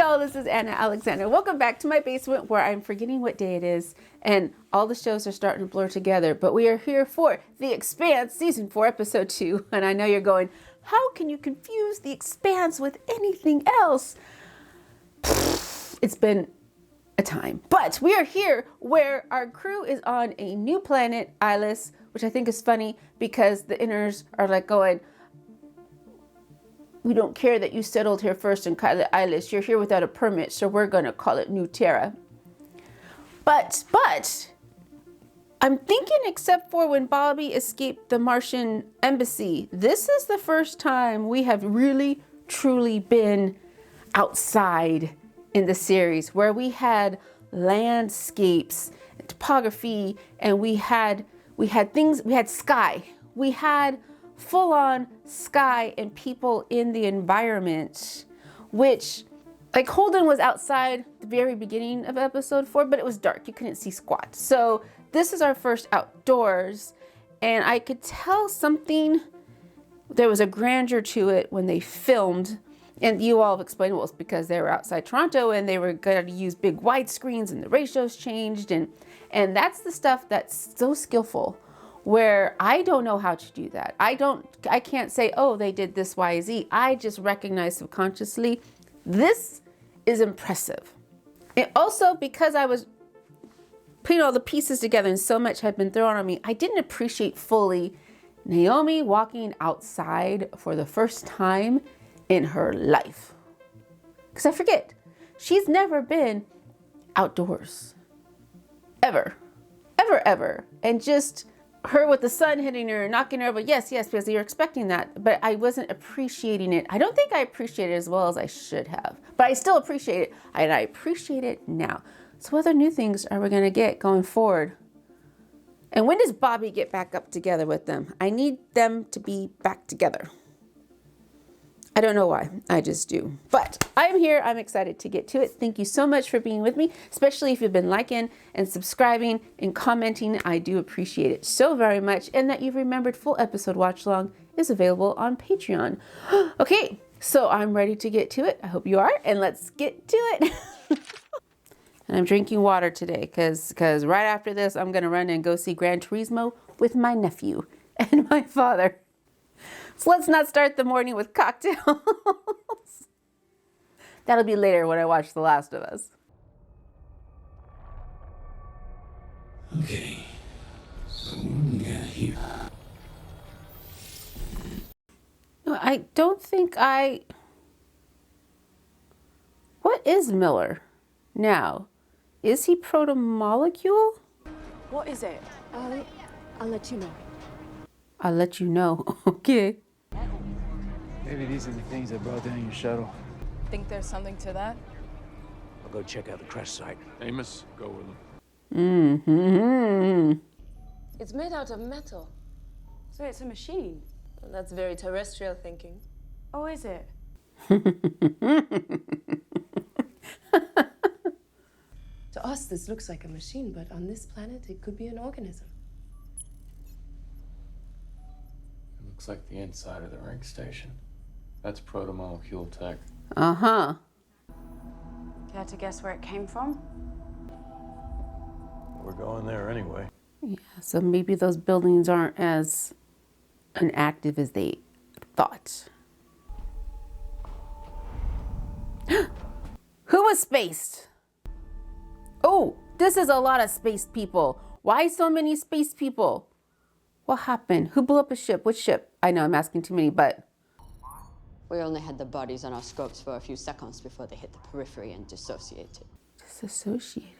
y'all, this is Anna Alexander. Welcome back to my basement where I'm forgetting what day it is and all the shows are starting to blur together. But we are here for The Expanse Season 4 Episode 2. And I know you're going, how can you confuse The Expanse with anything else? It's been a time. But we are here where our crew is on a new planet, Ilis, which I think is funny because the inners are like going, we don't care that you settled here first and call it Ilis. You're here without a permit, so we're going to call it New Terra. But I'm thinking except for when Bobby escaped the Martian embassy, this is the first time we have really, truly been outside in the series where we had landscapes, topography, and we had things, we had sky. We had full-on sky and people in the environment, which, like, Holden was outside the very beginning of episode 4, but it was dark. You couldn't see squat. So this is our first outdoors, and I could tell something, there was a grandeur to it when they filmed, and you all have explained, well, it's because they were outside Toronto and they were going to use big wide screens and the ratios changed, and that's the stuff that's so skillful, where I don't know how to do that. I can't say, oh, they did this, Y, Z. I just recognize subconsciously, this is impressive. And also because I was putting all the pieces together and so much had been thrown on me, I didn't appreciate fully Naomi walking outside for the first time in her life. Because I forget, she's never been outdoors. Ever. And just her with the sun hitting her, knocking her over. Yes, because you're expecting that. But I wasn't appreciating it. I don't think I appreciated it as well as I should have. But I still appreciate it. And I appreciate it now. So what other new things are we going to get going forward? And when does Bobby get back up together with them? I need them to be back together. I don't know why, I just do. But I'm here, I'm excited to get to it. Thank you so much for being with me, especially if you've been liking and subscribing and commenting. I do appreciate it so very much. And that you've remembered full episode watch along is available on Patreon. Okay, so I'm ready to get to it. I hope you are, and let's get to it. And I'm drinking water today because right after this, I'm gonna run and go see Gran Turismo with my nephew and my father. So let's not start the morning with cocktails. That'll be later when I watch The Last of Us. Okay, so what do we got here? No, I don't think What is Miller now? Is he Protomolecule? What is it? I'll let you know. I'll let you know. Okay. Maybe these are the things that brought down your shuttle. Think there's something to that? I'll go check out the crash site. Amos, go with him. It's made out of metal. So it's a machine. Well, that's very terrestrial thinking. Oh, is it? To us, this looks like a machine, but on this planet, it could be an organism. It looks like the inside of the ring station. That's protomolecule tech. Uh-huh. Care to guess where it came from? We're going there anyway. Yeah, so maybe those buildings aren't as inactive as they thought. Who was spaced? Oh, this is a lot of space people. Why so many space people? What happened? Who blew up a ship? Which ship? I know I'm asking too many, but... We only had the bodies on our scopes for a few seconds before they hit the periphery and dissociated. Disassociated.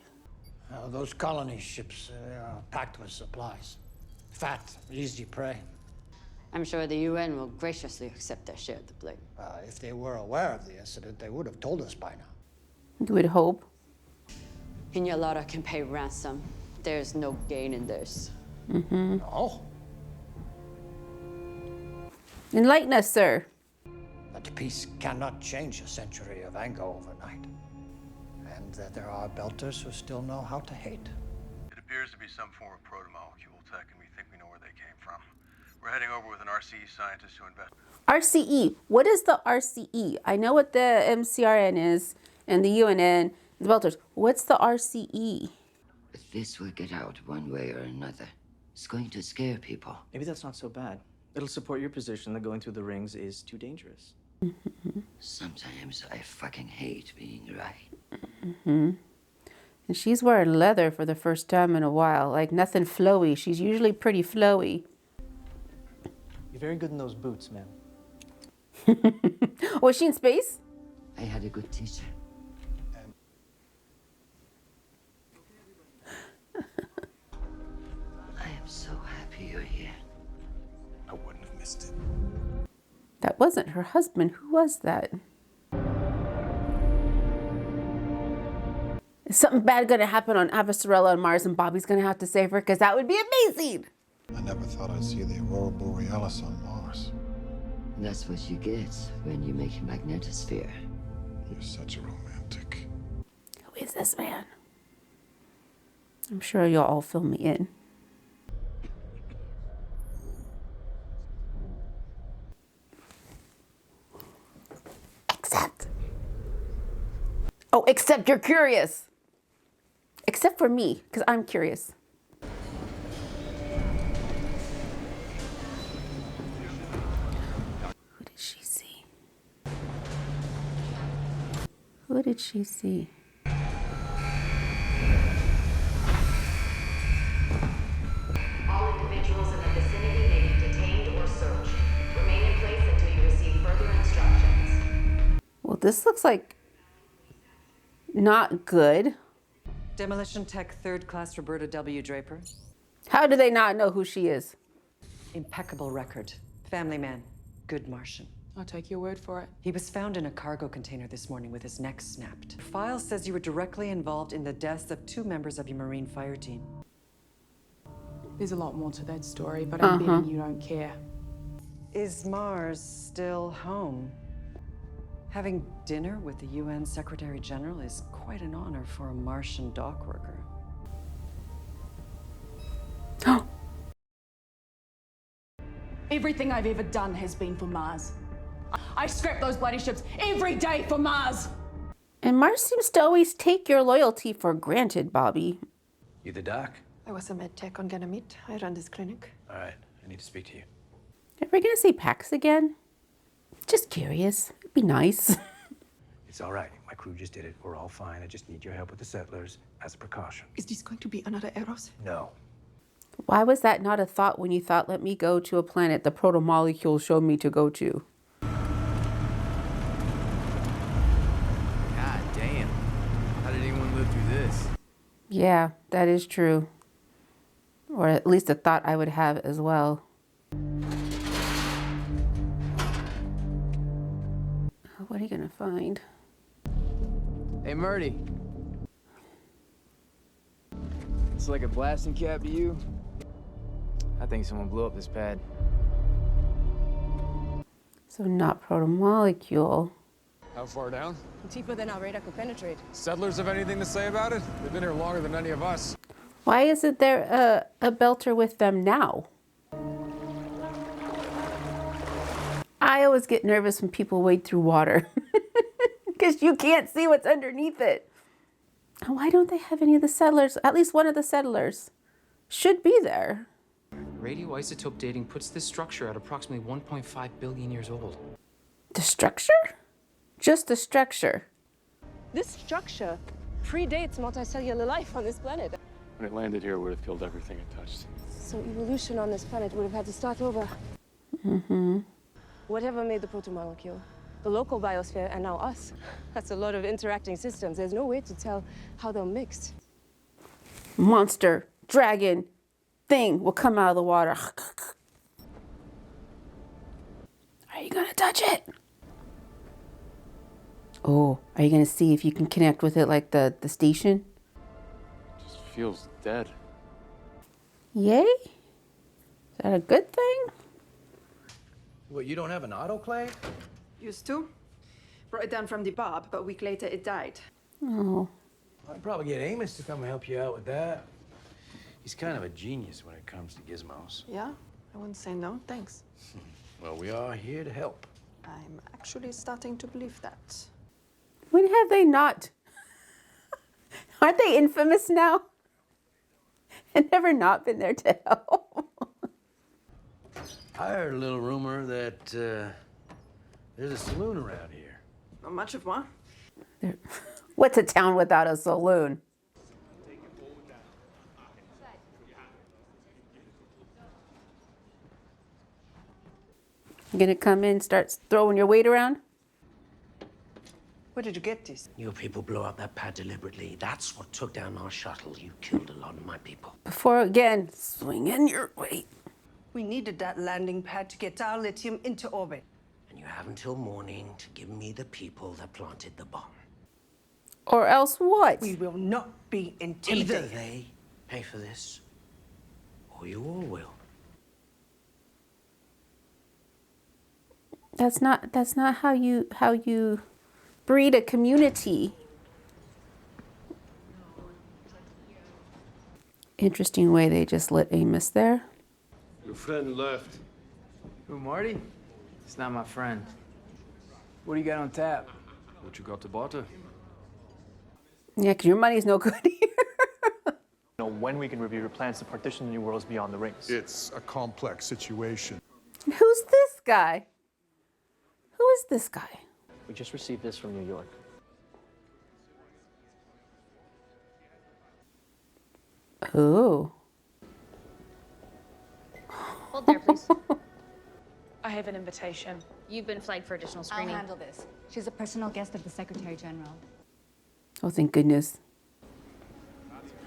Those colony ships are packed with supplies. Fat, easy prey. I'm sure the UN will graciously accept their share of the blame. If they were aware of the incident, they would have told us by now. You would hope. Piñalada can pay ransom. There's no gain in this. Mm-hmm. No. Enlighten us, sir. But peace cannot change a century of anger overnight. And that there are belters who still know how to hate. It appears to be some form of protomolecule tech, and we think we know where they came from. We're heading over with an RCE scientist to investigate. RCE. What is the RCE? I know what the MCRN is, and the UNN, the Belters. What's the RCE? This will get out one way or another. It's going to scare people. Maybe that's not so bad. It'll support your position that going through the rings is too dangerous. Sometimes I fucking hate being right. And she's wearing leather for the first time in a while. Like nothing flowy. She's usually pretty flowy. You're very good in those boots, man. Was she in space? I had a good teacher. I am so happy you're here. I wouldn't have missed it. That wasn't her husband. Who was that? Is something bad going to happen on Avasarala on Mars and Bobby's going to have to save her? Because that would be amazing. I never thought I'd see the Aurora Borealis on Mars. That's what you get when you make a magnetosphere. You're such a romantic. Who is this man? I'm sure you'll all fill me in. Except you're curious. Except for me, because I'm curious. Who did she see? Who did she see? All individuals in the vicinity may be detained or searched. Remain in place until you receive further instructions. Well, this looks like not good. Demolition Tech 3rd Class Roberta W. Draper. How do they not know who she is? Impeccable record. Family man. Good Martian. I'll take your word for it. He was found in a cargo container this morning with his neck snapped. Your file says you were directly involved in the deaths of 2 members of your Marine fire team. There's a lot more to that story, but I'm betting you don't care. Is Mars still home? Having dinner with the UN Secretary General is quite an honor for a Martian dock worker. Everything I've ever done has been for Mars. I scrap those bloody ships every day for Mars. And Mars seems to always take your loyalty for granted, Bobby. You the doc? I was a med tech on Ganymede. I run this clinic. All right, I need to speak to you. Are we gonna see Pax again? Just curious. It'd be nice. It's all right. My crew just did it. We're all fine. I just need your help with the settlers as a precaution. Is this going to be another Eros? No. Why was that not a thought when you thought, let me go to a planet the protomolecule showed me to go to? God damn. How did anyone live through this? Yeah, that is true. Or at least a thought I would have as well. What are you gonna find? Hey, Murdy. It's like a blasting cap to you. I think someone blew up this pad. So not protomolecule. How far down? Deeper than our radar could penetrate. Settlers have anything to say about it? They've been here longer than any of us. Why isn't there a belter with them now? I always get nervous when people wade through water because you can't see what's underneath it. Why don't they have any of the settlers? At least one of the settlers should be there. Radioisotope dating puts this structure at approximately 1.5 billion years old. The structure? Just the structure. This structure predates multicellular life on this planet. When it landed here, it would have killed everything it touched. So evolution on this planet would have had to start over. Mm-hmm. Whatever made the protomolecule, the local biosphere, and now us. That's a lot of interacting systems. There's no way to tell how they're mixed. Monster, dragon, thing will come out of the water. Are you gonna touch it? Oh, are you gonna see if you can connect with it like the station? It just feels dead. Yay? Is that a good thing? What, you don't have an autoclave? Used to. Brought it down from the Bob, but a week later it died. Oh. I'd probably get Amos to come help you out with that. He's kind of a genius when it comes to gizmos. Yeah, I wouldn't say no, thanks. Well, we are here to help. I'm actually starting to believe that. When have they not? Aren't they infamous now? And never not been there to help. I heard a little rumor that there's a saloon around here. Not much of one. What's a town without a saloon? You gonna come in, start throwing your weight around? Where did you get this? You people blew up that pad deliberately. That's what took down our shuttle. You killed a lot of my people. Before again, swinging your weight. We needed that landing pad to get our lithium into orbit. And you have until morning to give me the people that planted the bomb. Or else what? We will not be intimidated. Either they pay for this, or you all will. That's not how you breed a community. Interesting way they just let Amos there. Your friend left. Who, Marty? He's not my friend. What do you got on tap? What you got to barter? Yeah, 'cause your money's no good here. Know when we can review your plans to partition the new worlds beyond the rings. It's a complex situation. Who's this guy? Who is this guy? We just received this from New York. Oh. Hold there, please. I have an invitation. You've been flagged for additional screening. I'll handle this. She's a personal guest of the Secretary General. Oh, thank goodness.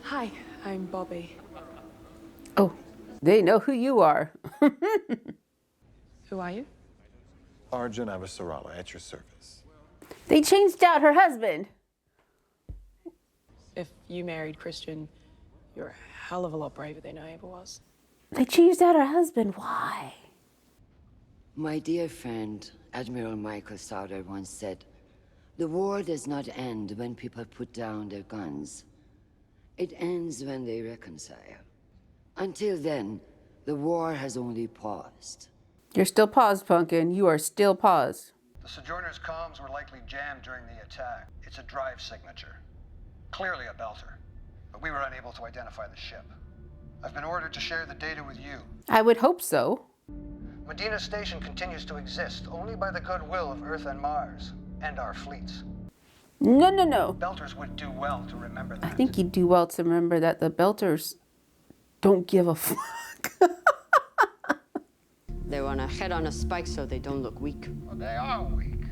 Hi, I'm Bobby. Oh, they know who you are. Who are you? Arjun Avasarala, at your service. They changed out her husband. If you married Christian, you're a hell of a lot braver than I ever was. They changed out her husband. Why? My dear friend, Admiral Michael Sauder once said, "The war does not end when people put down their guns. It ends when they reconcile. Until then, the war has only paused." You're still paused, Pumpkin. You are still paused. The Sojourner's comms were likely jammed during the attack. It's a drive signature. Clearly a belter, but we were unable to identify the ship. I've been ordered to share the data with you. I would hope so. Medina Station continues to exist only by the goodwill of Earth and Mars, and our fleets. No. Belters would do well to remember that. I think you'd do well to remember that the Belters don't give a fuck. They want to head on a spike so they don't look weak. Well, they are weak.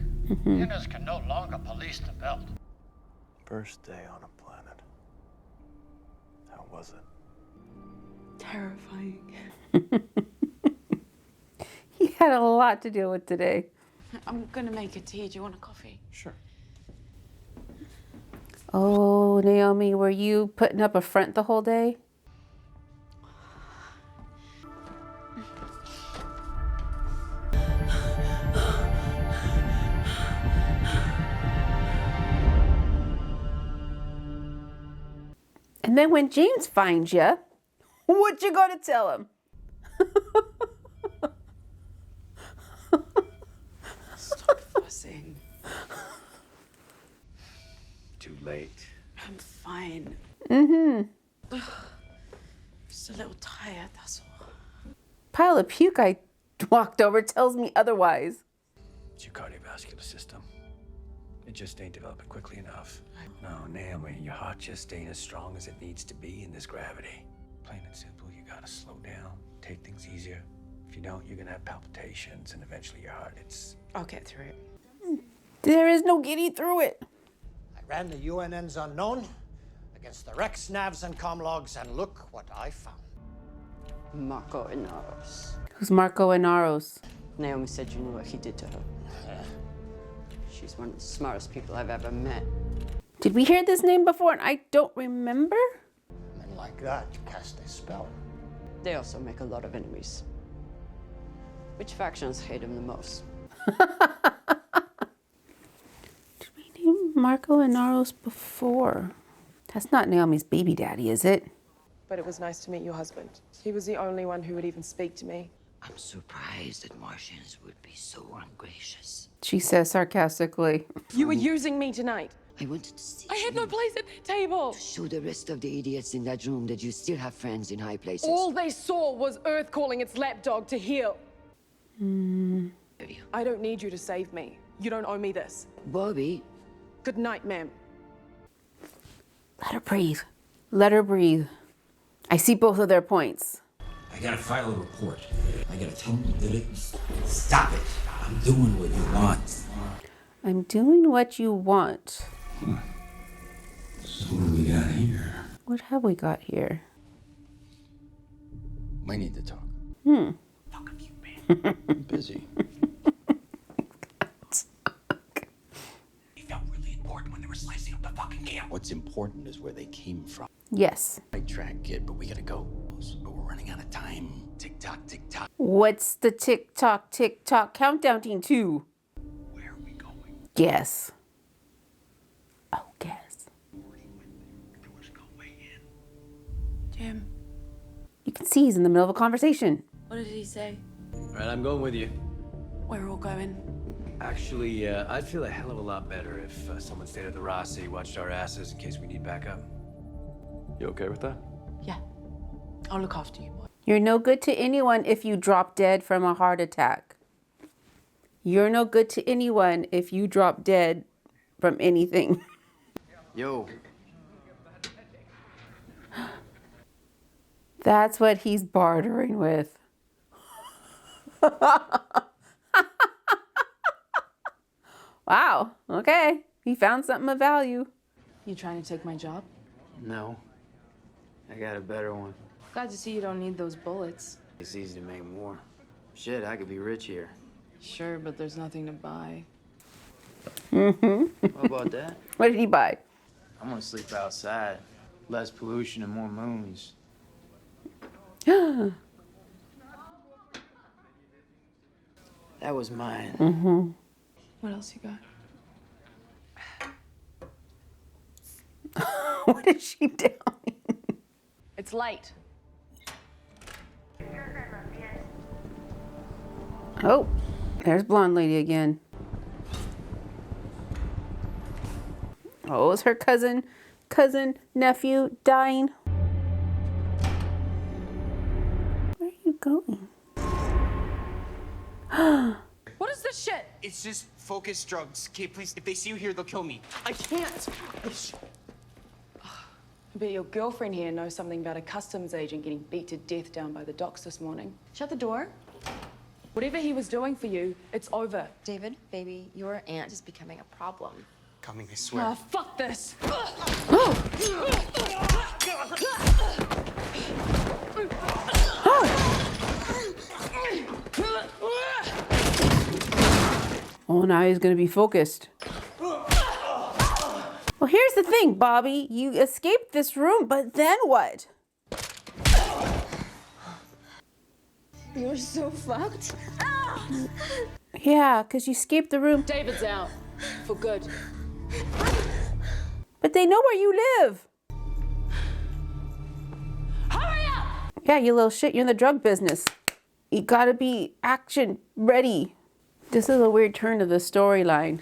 Humans can no longer police the belt. First day on a planet. How was it? Terrifying. He had a lot to deal with today. I'm gonna make a tea. Do you want a coffee? Sure. Oh, Naomi, were you putting up a front the whole day? And then when James finds you, what you gonna tell him? Stop fussing. Too late. I'm fine. Mm-hmm. Just a little tired, that's all. Pile of puke I walked over tells me otherwise. It's your cardiovascular system. It just ain't developing quickly enough. No, Naomi, your heart just ain't as strong as it needs to be in this gravity. Plain and simple, you gotta slow down, take things easier. If you don't, you're gonna have palpitations, and eventually your heart, I'll get through it. There is no getting through it. I ran the UNN's unknown against the Rex, Navs, and Comlogs, and look what I found. Marco Inaros. Who's Marco Inaros? Naomi said you knew what he did to her. She's one of the smartest people I've ever met. Did we hear this name before and I don't remember? Men like that cast a spell. They also make a lot of enemies. Which factions hate him the most? Did we name Marco Inaros before? That's not Naomi's baby daddy, is it? But it was nice to meet your husband. He was the only one who would even speak to me. I'm surprised that Martians would be so ungracious. She says sarcastically. You were using me tonight. I wanted to see I had no place at their table. show the rest of the idiots in that room that you still have friends in high places. All they saw was Earth calling its lapdog to heal. I don't need you to save me. You don't owe me this. Bobby. Good night, ma'am. Let her breathe. Let her breathe. I see both of their points. I gotta file a report. I gotta tell them that it. Stop it. I'm doing what you want. I'm doing what you want. So what do we got here? What have we got here? We need to talk. Fuck you, man. I'm busy. They felt really important when they were slicing up the fucking camp. What's important is where they came from. Yes. Right track, kid, but we gotta go. But we're running out of time. Tick tock, tick tock. What's the tick tock countdown to? Where are we going? Guess. Oh, guess. There was no way in. Jim, You can see he's in the middle of a conversation. what did he say? All right, I'm going with you. We're all going. Actually, I'd feel a hell of a lot better if someone stayed at the Rossi, watched our asses in case we need backup. You okay with that? Yeah. I'll look after you, boy. You're no good to anyone if you drop dead from a heart attack. You're no good to anyone if you drop dead from anything. Yo. That's what he's bartering with. Wow. Okay. He found something of value. You trying to take my job? No. I got a better one. Glad to see you don't need those bullets. It's easy to make more. Shit, I could be rich here. Sure, but there's nothing to buy. What about that? What did he buy? I'm gonna sleep outside. Less pollution and more moons. That was mine. What else you got? What is she doing? It's late. Oh, there's blonde lady again. Oh, is her cousin, nephew dying? Where are you going? What is this shit? It's just focus drugs. Okay, please, if they see you here, they'll kill me. I can't. But your girlfriend here knows something about a customs agent getting beat to death down by the docks this morning. Shut the door. Whatever he was doing for you, it's over. David, baby, your aunt is becoming a problem. Coming, I swear. Oh, fuck this. Oh, now he's gonna be focused. Well, here's the thing, Bobby. You escaped this room, but then what? You're so fucked. Yeah, because you escaped the room. David's out. For good. But they know where you live. Hurry up! Yeah, you little shit. You're in the drug business. You gotta be action ready. This is a weird turn to the storyline.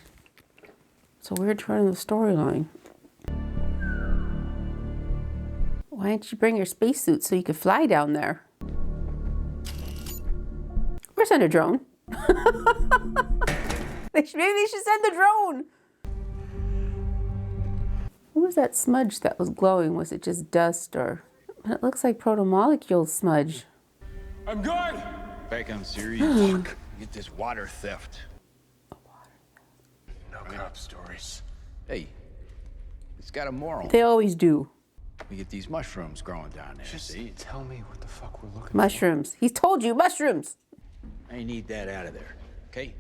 It's a weird turn of the storyline. Why didn't you bring your spacesuit so you could fly down there? Or send a drone. Maybe they should send the drone. What was that smudge that was glowing? Was it just dust or... It looks like protomolecule smudge. I'm good! Back on serious. Fuck. Get this water theft. No cop stories. Hey, it's got a moral. They always do. We get these mushrooms growing down there, Just see? tell me what the fuck we're looking Mushrooms. He's told you, mushrooms. I need that out of there, okay?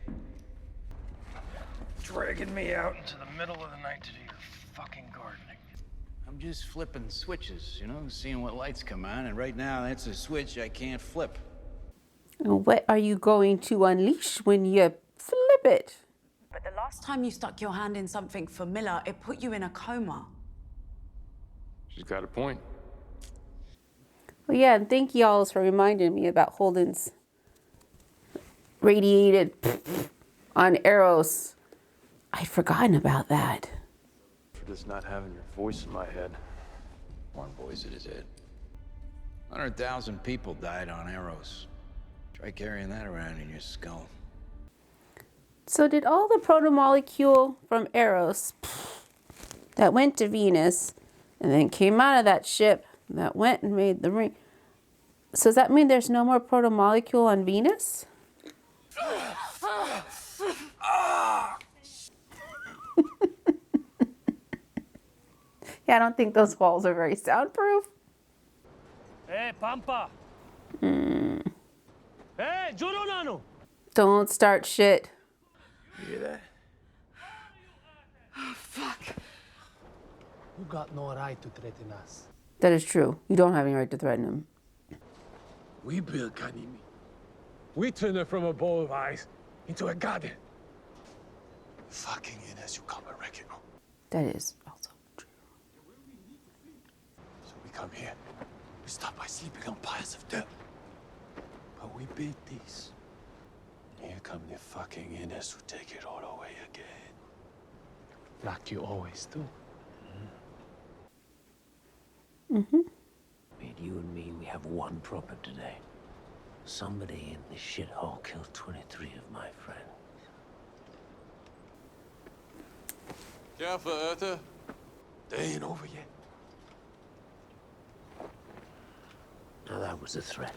Dragging me out into the middle of the night to do your fucking gardening. I'm just flipping switches, you know, seeing what lights come on, and right now that's a switch I can't flip. And what are you going to unleash when you flip it? But the last time you stuck your hand in something familiar, it put you in a coma. She's got a point. Well, yeah, and thank y'all for reminding me about Holden's radiated on Eros. I'd forgotten about that. For just not having your voice in my head. One voice in his head. 100,000 people died on Eros. Try carrying that around in your skull. So did all the protomolecule from Eros that went to Venus and then came out of that ship that went and made the ring. So does that mean there's no more protomolecule on Venus? Yeah, I don't think those walls are very soundproof. Hey, Pampa. Mm. Hey, Juro Nano. Don't start shit. You hear that? Oh, fuck. You got no right to threaten us. That is true. You don't have any right to threaten him. We built Kanimi. We turned it from a bowl of ice into a garden. Fucking in as you come and wreck it. That is also true. So we come here. We stop by sleeping on piles of dirt. But we built these. Here come the fucking Innes who take it all away again. Like you always do. Mm-hmm. Made you and me, we have one problem today. Somebody in this shithole killed 23 of my friends. Careful, Erta. They ain't over yet. Now that was a threat.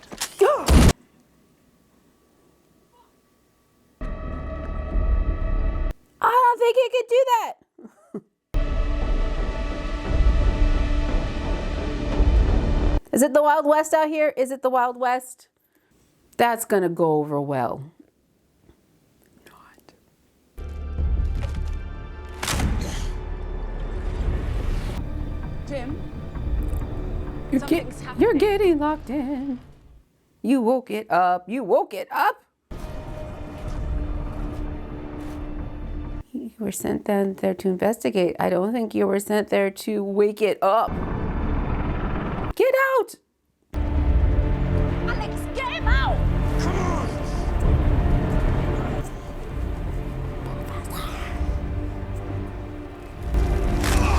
I don't think he could do that. Is it the Wild West out here? Is it the Wild West? That's gonna go over well. Jim, You're getting locked in. You woke it up. You woke it up. You were sent down there to investigate. I don't think you were sent there to wake it up. Get out! Alex, get him out!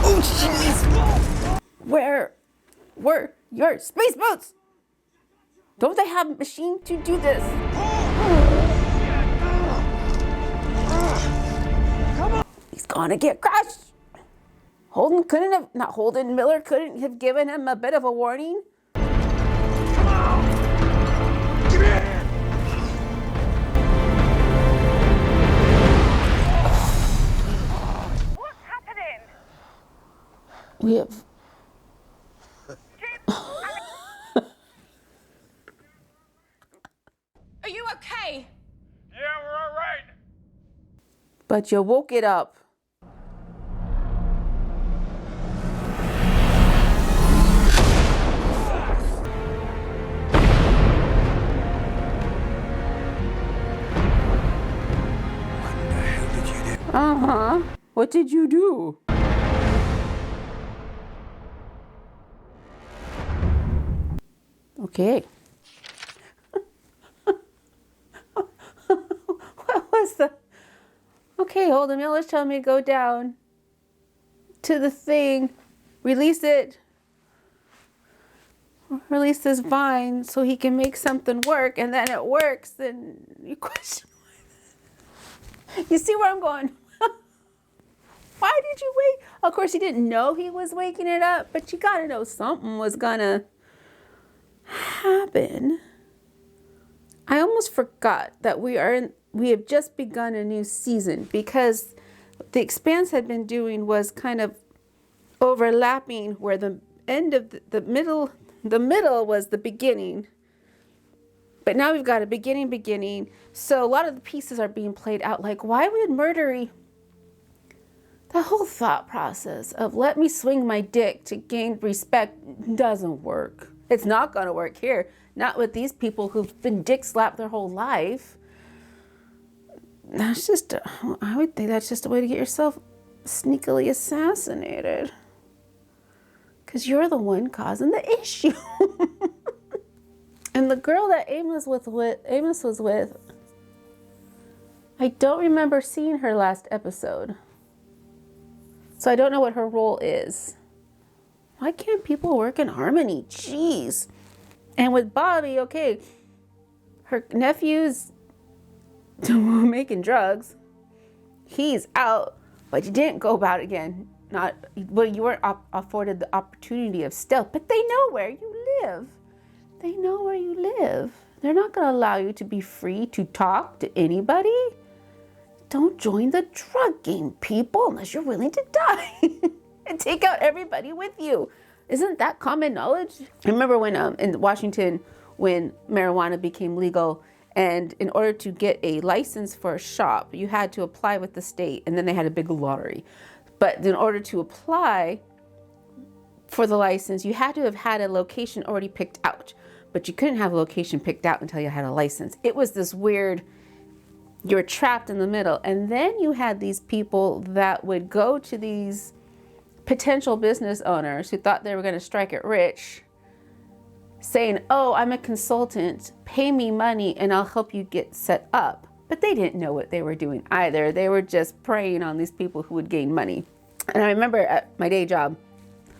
Oh, jeez! Where were your space boots? Don't they have a machine to do this? He's gonna get crushed. Miller couldn't have given him a bit of a warning. What's happening? We have. Are you okay? Yeah, we're all right. But you woke it up. Uh-huh. What did you do? Okay. What was the... Okay, Holden Miller's telling me to go down to the thing, release this vine so he can make something work, and then it works, then you question why. You see where I'm going? Why did you wait? Of course, he didn't know he was waking it up, but you gotta know something was gonna happen. I almost forgot that we have just begun a new season, because the Expanse had been doing was kind of overlapping, where the end of the middle was the beginning. But now we've got a beginning. So a lot of the pieces are being played out. Like, why would Murdery, the whole thought process of let me swing my dick to gain respect doesn't work. It's not going to work here. Not with these people who've been dick slapped their whole life. That's just, I would think that's just a way to get yourself sneakily assassinated. Because you're the one causing the issue. And the girl that Amos was with, I don't remember seeing her last episode. So I don't know what her role is. Why can't people work in harmony? Jeez. And with Bobby, okay, her nephew's making drugs. He's out, but you didn't go about it again. Well, you weren't afforded the opportunity of stealth, but they know where you live. They know where you live. They're not going to allow you to be free to talk to anybody. Don't join the drug game, people, unless you're willing to die and take out everybody with you. Isn't that common knowledge? I remember when in Washington, when marijuana became legal, and in order to get a license for a shop, you had to apply with the state, and then they had a big lottery. But in order to apply for the license, you had to have had a location already picked out, but you couldn't have a location picked out until you had a license. It was this weird, you're trapped in the middle. And then you had these people that would go to these potential business owners who thought they were going to strike it rich, saying, oh, I'm a consultant, pay me money and I'll help you get set up. But they didn't know what they were doing either. They were just preying on these people who would gain money. And I remember at my day job,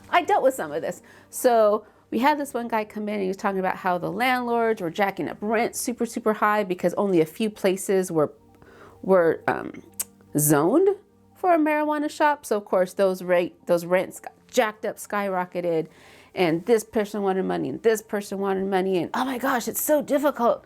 I dealt with some of this. So we had this one guy come in and he was talking about how the landlords were jacking up rent super, super high because only a few places were zoned for a marijuana shop. So of course those rents got jacked up, skyrocketed, and this person wanted money and this person wanted money, and oh my gosh, it's so difficult.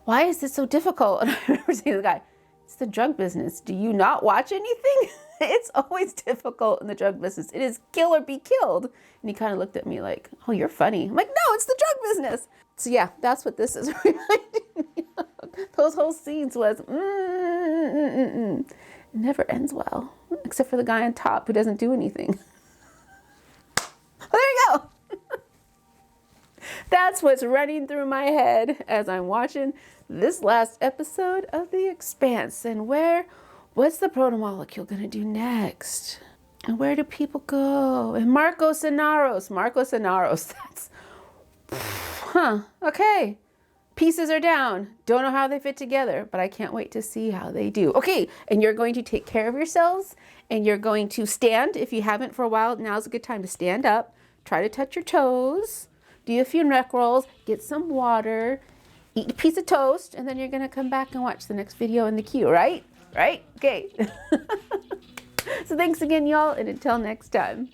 Why is this so difficult? And I remember saying to the guy, it's the drug business. Do you not watch anything? It's always difficult in the drug business. It is kill or be killed. And he kind of looked at me like, oh, you're funny. I'm like, no, it's the drug business. So yeah, that's what this is reminding me of. Those whole scenes was, It never ends well, except for the guy on top who doesn't do anything. Well, there you go. That's what's running through my head as I'm watching this last episode of The Expanse. And what's the Protomolecule gonna do next? And where do people go? And Marcos Inaros, that's, okay. Pieces are down. Don't know how they fit together, but I can't wait to see how they do. Okay, and you're going to take care of yourselves, and you're going to stand. If you haven't for a while, now's a good time to stand up. Try to touch your toes. Do a few neck rolls. Get some water. Eat a piece of toast, and then you're going to come back and watch the next video in the queue, right? Right? Okay. So thanks again, y'all, and until next time.